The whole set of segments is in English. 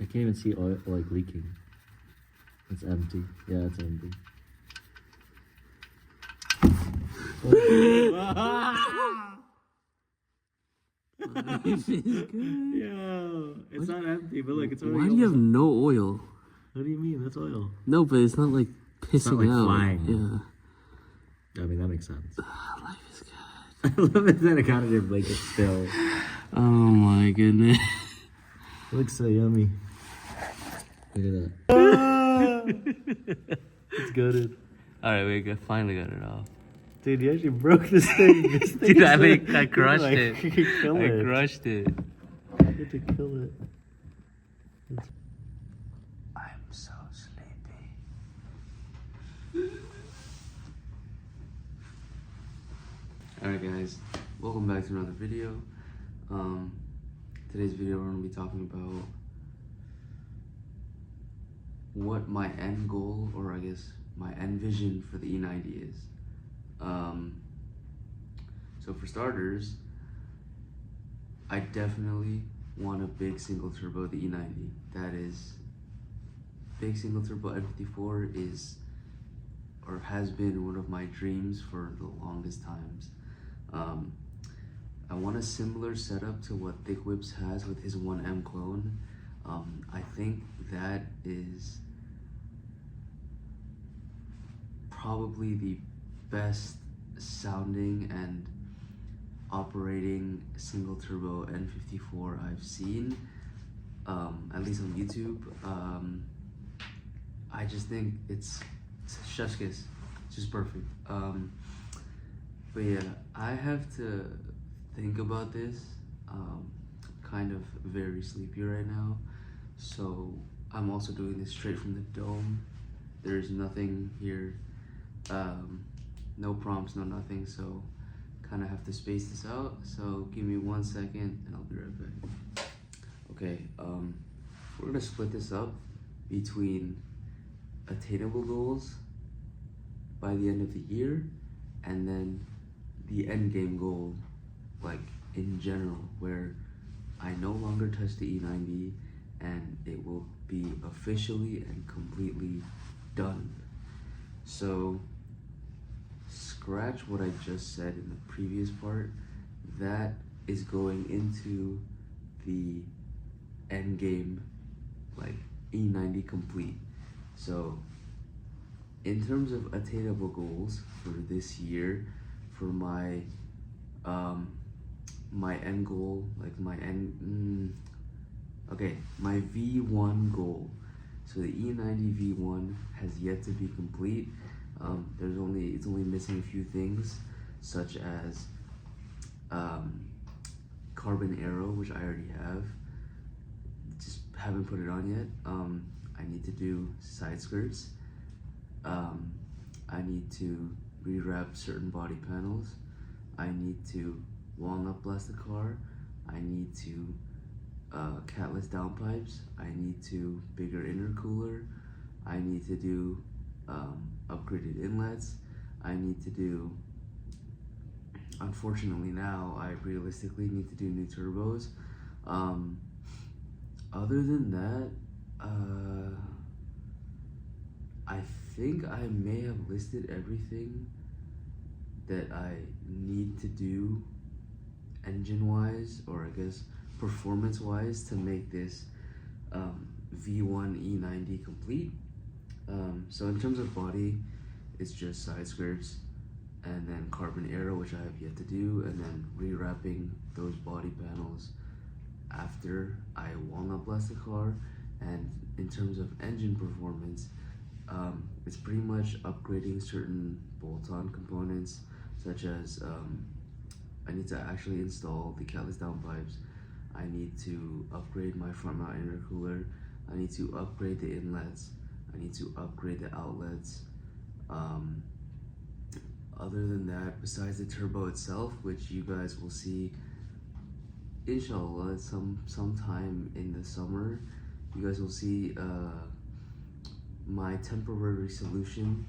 I can't even see oil like leaking. It's empty. Yeah, it's empty. Life is good. Yo, it's not empty, but like it's already. Why do you have no oil? What do you mean? That's oil. No, but it's not like pissing like out. flying. Yeah. I mean, that makes sense. Life is good. I love it that I got it in blanket still. Oh my goodness. Looks so yummy. Look at that. It's goated. Alright, we finally got it off. Dude, you actually broke this thing. Dude, I crushed it. Kill I it. crushed it. You had to kill it. I'm so sleepy. Alright guys, welcome back to another video. Today's video we're going to be talking about what my end goal, or I guess my end vision for the E90 is. So for starters, I definitely want a big single turbo, the E90. That is, big single turbo N54 is, or has been, one of my dreams for the longest times. I want a similar setup to what Thick Whips has with his 1M clone. I think that is probably the best sounding and operating single turbo N54 I've seen, at least on YouTube. I just think it's chef's kiss. It's just perfect. But yeah, I have to think about this. Kind of very sleepy right now, so I'm also doing this straight from the dome. There's nothing here, no prompts, no nothing, so kind of have to space this out. So give me 1 second and I'll be right back. Okay, we're gonna split this up between attainable goals by the end of the year and then the end game goal, like in general, where I no longer touch the E90 and it will be officially and completely done. So scratch what I just said in the previous part. That is going into the end game, like E90 complete. So in terms of attainable goals for this year, for my my end goal, like my end, my V1 goal. So the E90 V1 has yet to be complete. It's only missing a few things, such as carbon aero, which I already have. Just haven't put it on yet. I need to do side skirts. I need to rewrap certain body panels. I need to walnut blast the car. I need to catless downpipes. I need to bigger intercooler. I need to do upgraded inlets. I need to do, unfortunately now, I realistically need to do new turbos. Other than that, I think I may have listed everything that I need to do engine-wise, or I guess performance-wise, to make this V1 E90 complete. So in terms of body, it's just side skirts and then carbon aero, which I have yet to do, and then rewrapping those body panels after I walnut blast the car. And in terms of engine performance, it's pretty much upgrading certain bolt-on components, such as I need to actually install the catless downpipes. I need to upgrade my front mount intercooler. I need to upgrade the inlets. I need to upgrade the outlets. Other than that, besides the turbo itself, which you guys will see, inshallah, sometime in the summer, you guys will see my temporary solution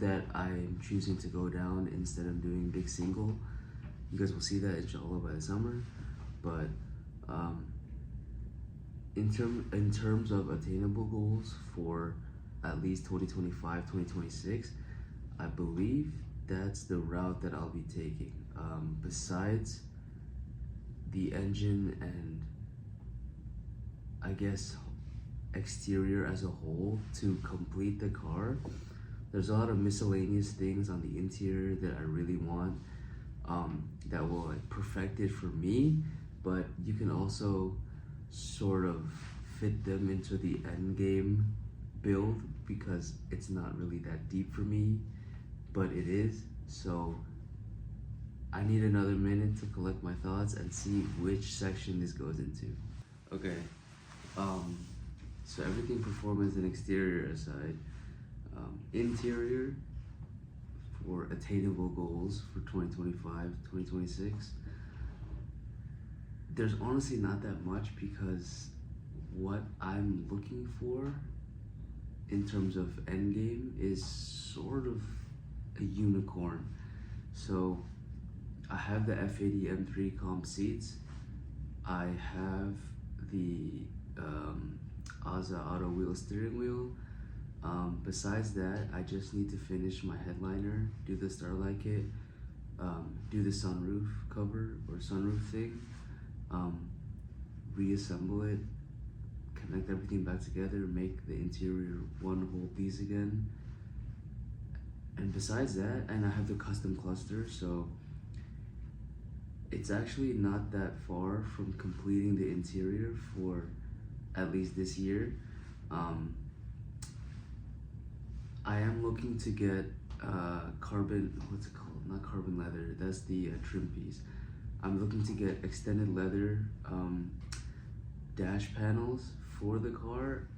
that I'm choosing to go down instead of doing big single. You guys will see that inshallah by the summer. But in terms of attainable goals for at least 2025, 2026, I believe that's the route that I'll be taking. Besides the engine and I guess exterior as a whole to complete the car, there's a lot of miscellaneous things on the interior that I really want, that will like perfect it for me, but you can also sort of fit them into the end game build because it's not really that deep for me, but it is. So I need another minute to collect my thoughts and see which section this goes into. Okay, so everything performance and exterior aside, interior for attainable goals for 2025, 2026. There's honestly not that much because what I'm looking for in terms of endgame is sort of a unicorn. So I have the F80 M3 comp seats. I have the AZA auto wheel steering wheel. Besides that, I just need to finish my headliner, do the starlight kit, do the sunroof cover or sunroof thing, reassemble it, connect everything back together, make the interior one whole piece again. And besides that, and I have the custom cluster, so it's actually not that far from completing the interior for at least this year. I am looking to get carbon, what's it called? Not carbon leather, that's the trim piece. I'm looking to get extended leather dash panels for the car.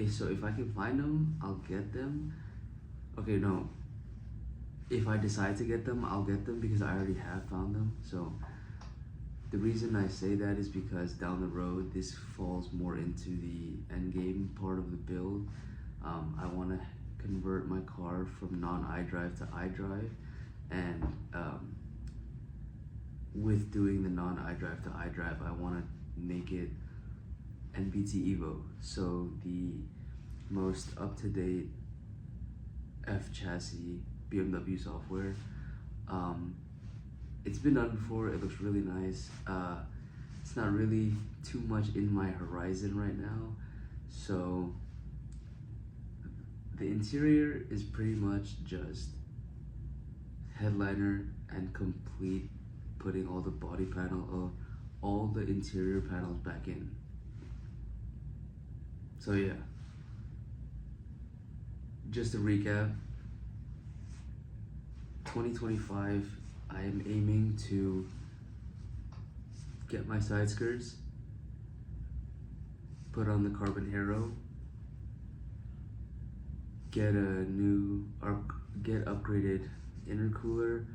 So if I can find them, I'll get them. Okay, no. If I decide to get them, I'll get them because I already have found them. So the reason I say that is because down the road, this falls more into the end game part of the build. I want to convert my car from non-iDrive to iDrive, and with doing the non-iDrive to iDrive, I want to make it NBT Evo, so the most up-to-date F chassis BMW software. It's been done before, it looks really nice. It's not really too much in my horizon right now, so the interior is pretty much just headliner and complete putting all the body panel, all the interior panels back in. So yeah, just to recap, 2025, I am aiming to get my side skirts, put on the carbon arrow, get upgraded intercooler,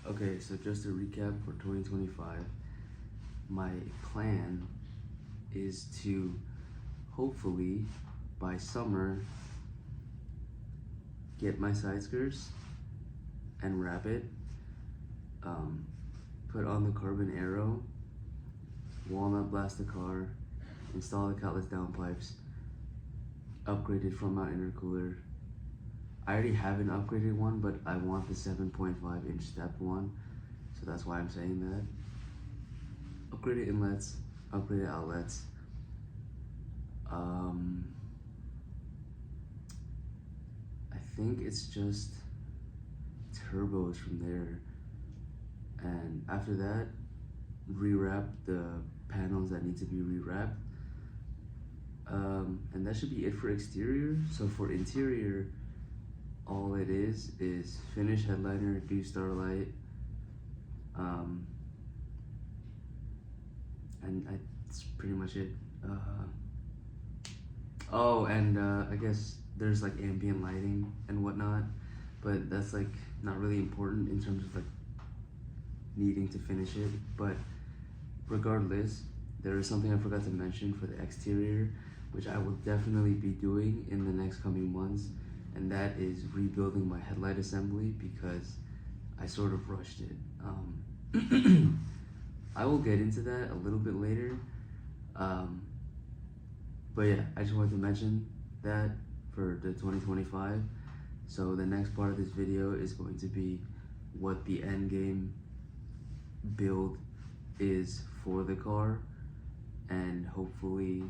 okay, so just to recap for 2025, my plan is to hopefully by summer get my side skirts and wrap it, put on the carbon arrow, walnut blast the car, install the catless downpipes, upgraded front mount intercooler. I already have an upgraded one, but I want the 7.5 inch step one, so that's why I'm saying that. Upgraded inlets, upgraded outlets. I think it's just turbos from there, and after that, rewrap the panels that need to be rewrapped, and that should be it for exterior. So for interior, all it is finish headliner, do starlight, and that's pretty much it. Oh, and I guess there's like ambient lighting and whatnot, but that's like not really important in terms of like needing to finish it. But regardless, there is something I forgot to mention for the exterior, which I will definitely be doing in the next coming months, and that is rebuilding my headlight assembly, because I sort of rushed it. I will get into that a little bit later. But yeah, I just wanted to mention that for the 2025. So the next part of this video is going to be what the end game build is for the car, and hopefully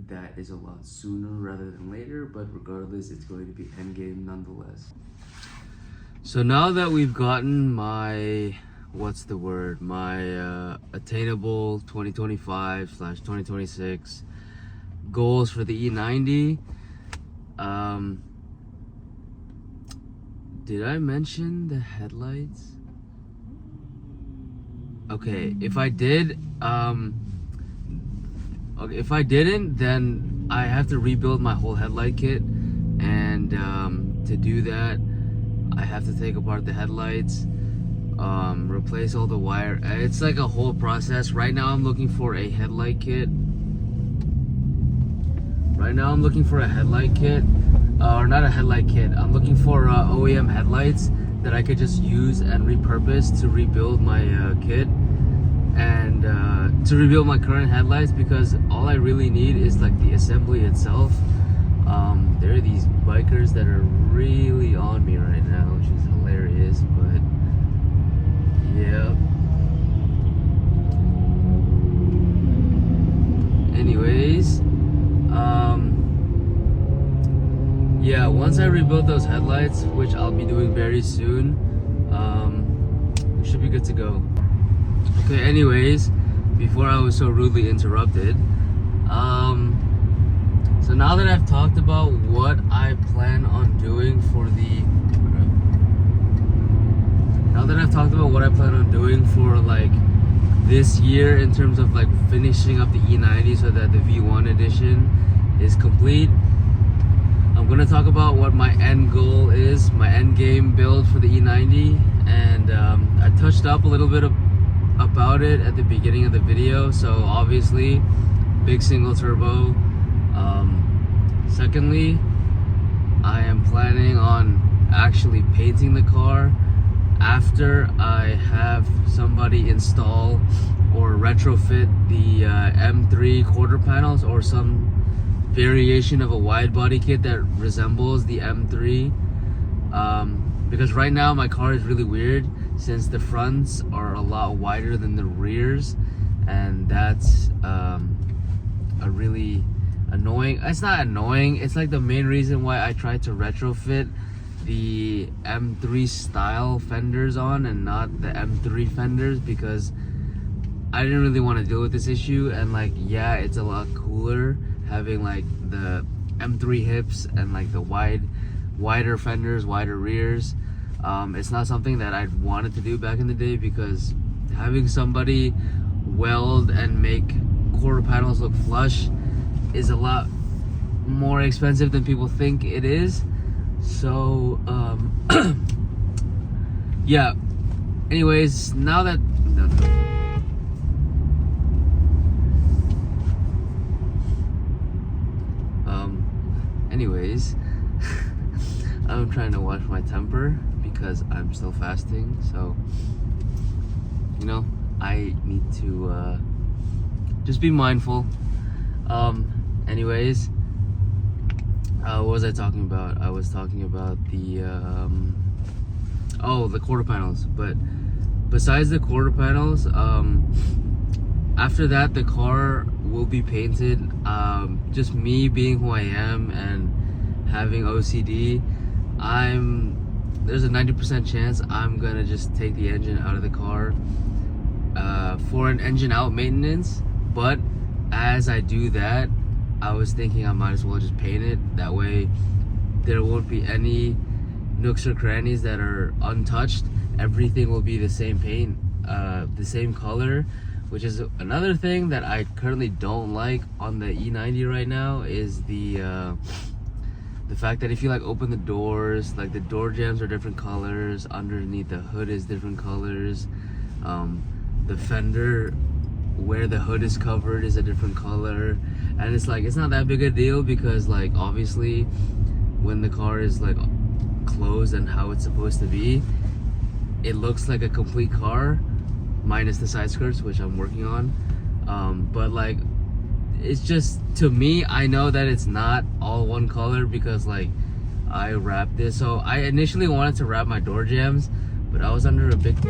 that is a lot sooner rather than later, but regardless, it's going to be end game nonetheless. So now that we've gotten my attainable 2025/2026 goals for the E90, did I mention the headlights? Okay, if I did, okay, if I didn't, then I have to rebuild my whole headlight kit, and to do that, I have to take apart the headlights, replace all the wire. It's like a whole process. Right now I'm looking for a headlight kit. Or not a headlight kit. I'm looking for OEM headlights that I could just use and repurpose to rebuild my kit, and to rebuild my current headlights, because all I really need is like the assembly itself. There are these bikers that are really on me right now, which is hilarious, but yeah. Anyways, yeah, once I rebuild those headlights, which I'll be doing very soon, we should be good to go. Okay, anyways, before I was so rudely interrupted, so now that I've talked about what I plan on doing for like this year in terms of like finishing up the E90 so that the V1 edition is complete, I'm gonna talk about what my end goal is, my end game build for the E90, and I touched up a little bit about it at the beginning of the video. So obviously, big single turbo. Secondly, I am planning on actually painting the car after I have somebody install or retrofit the M3 quarter panels, or some variation of a wide body kit that resembles the M3, because right now my car is really weird since the fronts are a lot wider than the rears, and that's a really annoying. It's not annoying, it's like the main reason why I tried to retrofit the M3 style fenders on and not the M3 fenders, because I didn't really want to deal with this issue. And like, yeah, it's a lot cooler having like the M3 hips and like the wider fenders, wider rears. It's not something that I'd wanted to do back in the day, because having somebody weld and make quarter panels look flush is a lot more expensive than people think it is. So yeah, anyways, now that anyways, I'm trying to watch my temper because I'm still fasting, so you know, I need to just be mindful. Anyways, what was I talking about? I was talking about the the quarter panels. But besides the quarter panels, after that the car will be painted. Just me being who I am and having OCD, there's a 90% chance I'm gonna just take the engine out of the car for an engine out maintenance. But as I do that, I was thinking I might as well just paint it. That way there won't be any nooks or crannies that are untouched. Everything will be the same paint, the same color, which is another thing that I currently don't like on the E90 right now, is the fact that if you like open the doors, like the door jambs are different colors, underneath the hood is different colors, the fender where the hood is covered is a different color, and it's like, it's not that big a deal, because like obviously when the car is like closed and how it's supposed to be, it looks like a complete car, minus the side skirts, which I'm working on. But like, it's just, to me, I know that it's not all one color because like I wrapped this. So I initially wanted to wrap my door jambs, but I was under a big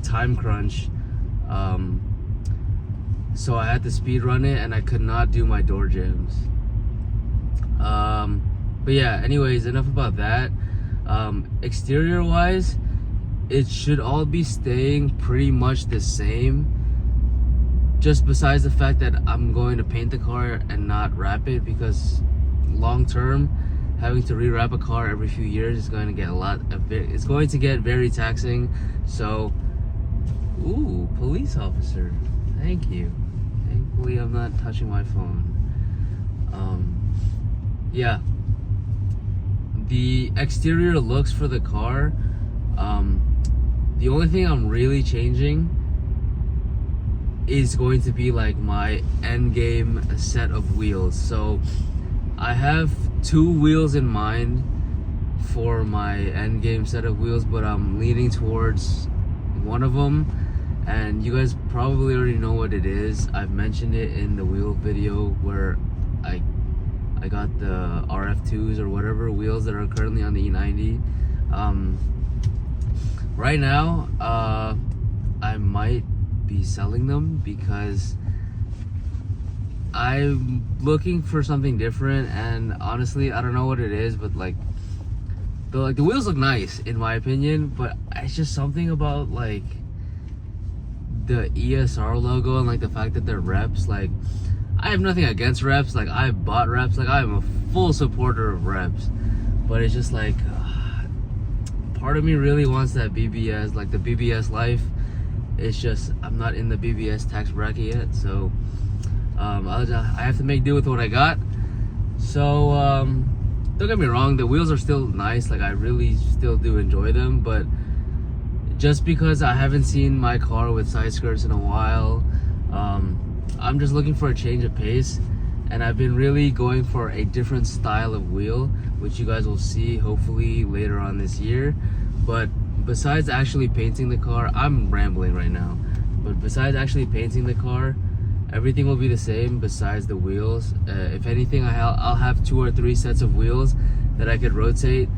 time crunch. So I had to speed run it and I could not do my door jambs. But yeah, anyways, enough about that. Exterior wise, it should all be staying pretty much the same, just besides the fact that I'm going to paint the car and not wrap it, because long term having to rewrap a car every few years is going to get it's going to get very taxing. So, ooh, police officer, thank you. Thankfully I'm not touching my phone. Yeah, the exterior looks for the car, the only thing I'm really changing is going to be like my endgame set of wheels. So I have 2 wheels in mind for my endgame set of wheels, but I'm leaning towards one of them, and you guys probably already know what it is. I've mentioned it in the wheel video where I got the RF2s or whatever wheels that are currently on the E90. Right now, I might be selling them because I'm looking for something different, and honestly, I don't know what it is, but like the wheels look nice in my opinion, but it's just something about like the ESR logo and like the fact that they're reps. Like, I have nothing against reps, like I've bought reps, like I'm a full supporter of reps, but it's just like part of me really wants that BBS, like the BBS life. It's just I'm not in the BBS tax bracket yet, so I have to make do with what I got. So don't get me wrong, the wheels are still nice, like I really still do enjoy them, but just because I haven't seen my car with side skirts in a while, I'm just looking for a change of pace, and I've been really going for a different style of wheel, which you guys will see hopefully later on this year. But besides actually painting the car, I'm rambling right now, but besides actually painting the car, everything will be the same besides the wheels. If anything, I'll have 2 or 3 sets of wheels that I could rotate,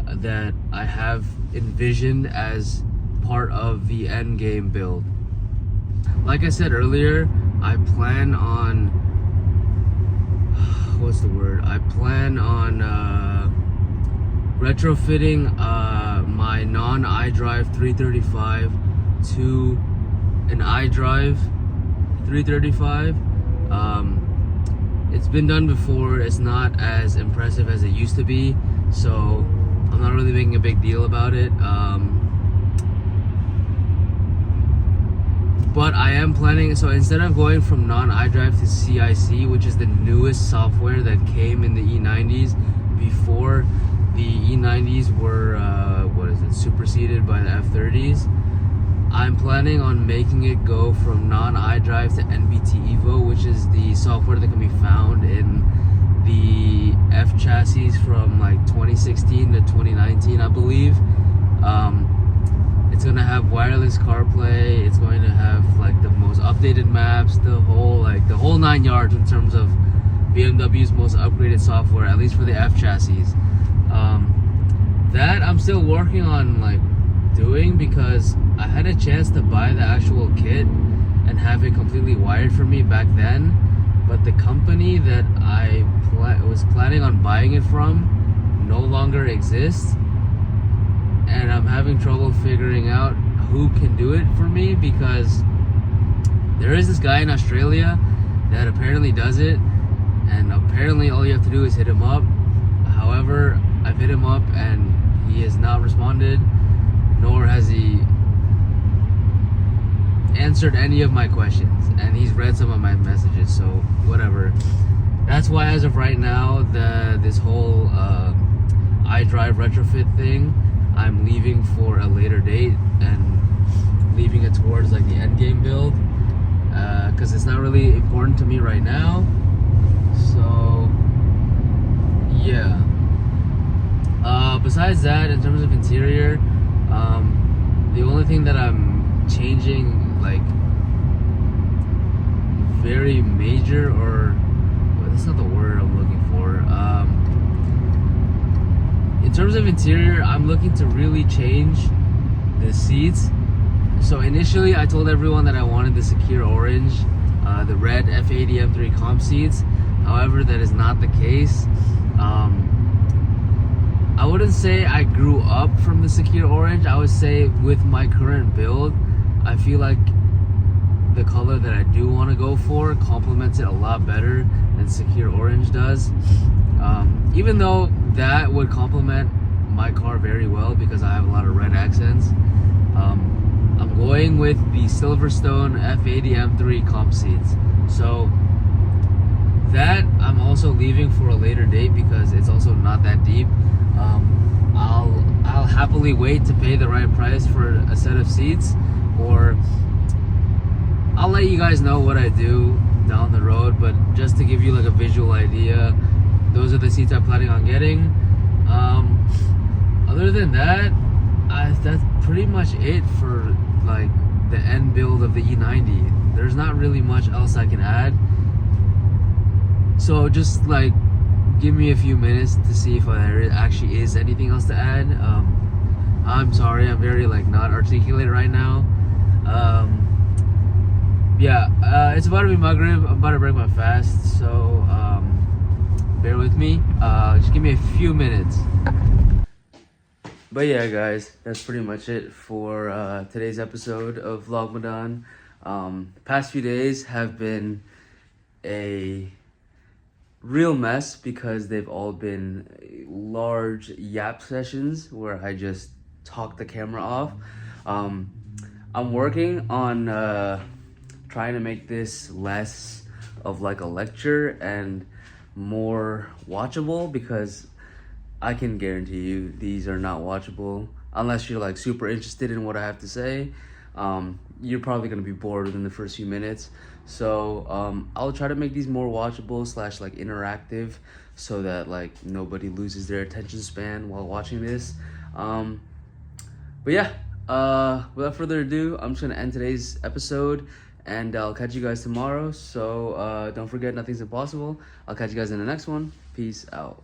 that I have envisioned as part of the end game build. Like I said earlier, I plan on retrofitting my non-iDrive 335 to an iDrive 335. It's been done before. It's not as impressive as it used to be, so I'm not really making a big deal about it. But I am planning, so instead of going from non-iDrive to CIC, which is the newest software that came in the E90s before the E90s were superseded by the F30s, I'm planning on making it go from non-iDrive to NBT Evo, which is the software that can be found in the F chassis from like 2016 to 2019, I believe. It's gonna have wireless CarPlay. It's going to have like the most updated maps, the whole 9 yards in terms of BMW's most upgraded software, at least for the F chassis. That I'm still working on like doing, because I had a chance to buy the actual kit and have it completely wired for me back then, but the company that I was planning on buying it from no longer exists, and I'm having trouble figuring out who can do it for me, because there is this guy in Australia that apparently does it, and apparently all you have to do is hit him up. However, I've hit him up and he has not responded, nor has he answered any of my questions, and he's read some of my messages, so whatever. That's why as of right now, this whole iDrive retrofit thing, I'm leaving for a later date and leaving it towards like the end game build, because it's not really important to me right now. So yeah, Besides that, in terms of interior, the only thing that I'm changing, like, very major, or well, that's not the word I'm looking for. In terms of interior, I'm looking to really change the seats. So initially, I told everyone that I wanted the Secure Orange, the red F80 M3 comp seats. However, that is not the case. I wouldn't say I grew up from the Secure Orange. I would say with my current build, I feel like the color that I do want to go for complements it a lot better than Secure Orange does. Even though that would complement my car very well because I have a lot of red accents, I'm going with the Silverstone F80 M3 comp seats. So that I'm also leaving for a later date because it's also not that deep. I'll happily wait to pay the right price for a set of seats, or I'll let you guys know what I do down the road. But just to give you like a visual idea, those are the seats I'm planning on getting. Other than that, that's pretty much it for like the end build of the E90. There's not really much else I can add. So just like give me a few minutes to see if there actually is anything else to add. I'm sorry, I'm very like not articulate right now. It's about to be Maghrib. I'm about to break my fast, so bear with me. Just give me a few minutes. But yeah, guys, that's pretty much it for today's episode of Vlogmadan. Past few days have been a real mess because they've all been large yap sessions where I just talk the camera off. I'm working on trying to make this less of like a lecture and more watchable, because I can guarantee you these are not watchable unless you're like super interested in what I have to say. You're probably gonna be bored within the first few minutes. So I'll try to make these more watchable / like interactive, so that like nobody loses their attention span while watching this. But yeah, without further ado, I'm just gonna end today's episode, and I'll catch you guys tomorrow. So don't forget, nothing's impossible. I'll catch you guys in the next one. Peace out.